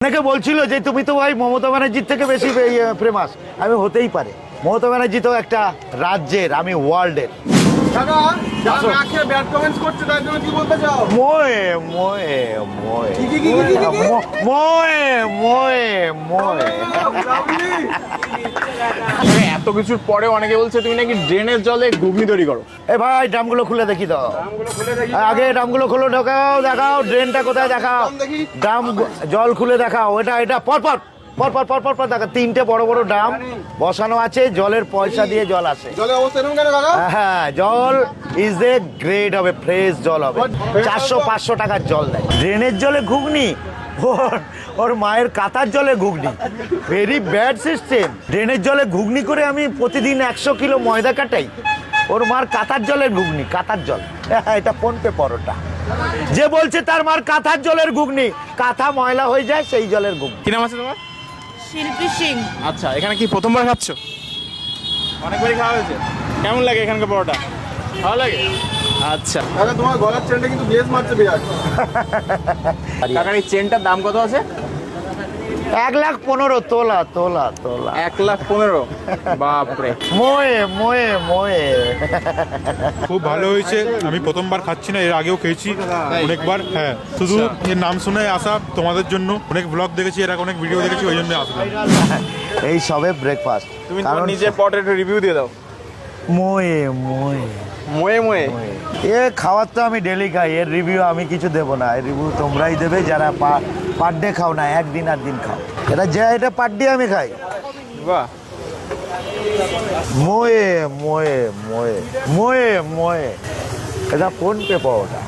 অনেকে বলছিল যে তুমি তো ভাই মমতা ব্যানার্জির থেকে বেশি ফেমাস। আমি হতেই পারে, মমতা ব্যানার্জি তো একটা রাজ্যের, আমি ওয়ার্ল্ডের। মোয়ে মোয়ে মোয়ে মোয়ে মোয়ে মোয়ে। এত কিছুর পরে অনেকে বলছে তুমি নাকি ড্রেনের জলে ঘুগনি তৈরি করো। এ ভাই ড্রামগুলো খুলে দেখি তো, আগে ড্রামগুলো খুলে দেখাও, দেখাও ড্রেনটা কোথায়, দেখাও ড্রাম, জল খুলে দেখাও। এটা পরপর পরপর পরপর পর দেখা, তিনটে বড় বড় ড্রাম বসানো আছে, জলের পয়সা দিয়ে জল আসে। হ্যাঁ, জল ইজ এ গ্রেড হবে, ফ্রেশ জল হবে, 400-500 টাকার জল দেয়। ড্রেনের জলে ঘুগনি, ওর মায়ের কাতার জলে ঘুগনি, ভেরি ব্যাড সিস্টেম। ড্রেনের জলে ঘুগনি করে আমি প্রতিদিন 100 কিলো ময়দা কাটাই, ওর মার কাতার জলের ঘুগনি, কাতার জল। এটা ফোনপে পরোটা। যে বলছে তার মার কাতার জলের ঘুগনি, কাঁথা ময়লা হয়ে যায় সেই জলের ঘুগনি। কি নাম আছে তোমার? শিল্পী সিং। আচ্ছা, এখানে কি প্রথমবার খাচ্ছ? অনেকবারই খাওয়া হয়েছে। কেমন লাগে এখানকার পরোটা? ভালো লাগে। আচ্ছা তোমার গলার চেনটা কিন্তু বেশ মারছে বিরাট। কাকার এই চেনটার দাম কত আছে? 1,15,000 তোলা তোলা তোলা। 1,15,000। বাপরে। মোয়ে মোয়ে মোয়ে। খুব ভালো হয়েছে। আমি প্রথমবার খাচ্ছি না, এর আগেও খেয়েছি অনেকবার। হ্যাঁ, শুধু এর নাম শুনে আসা তোমাদের জন্য। অনেক ব্লগ দেখেছি, এর আগে অনেক ভিডিও দেখেছি, ওই জন্য আসলাম। এই সবে ব্রেকফাস্ট। তুমি তোমার নিজের পটের রিভিউ দিয়ে দাও। মোয়ে মোয়ে মোয়ে মোয়ে। এ খাবার তো আমি ডেলি খাই, এর রিভিউ আমি কিছু দেবো না, এর রিভিউ তোমরাই দেবে যারা পার ডে খাও না, একদিন আর দিন খাও। এটা পার ডে আমি খাই। বাহ। মোয়ে মোয়ে মোয়ে মোয়ে মোয়ে। এটা ফোন পে পাওয়াটা।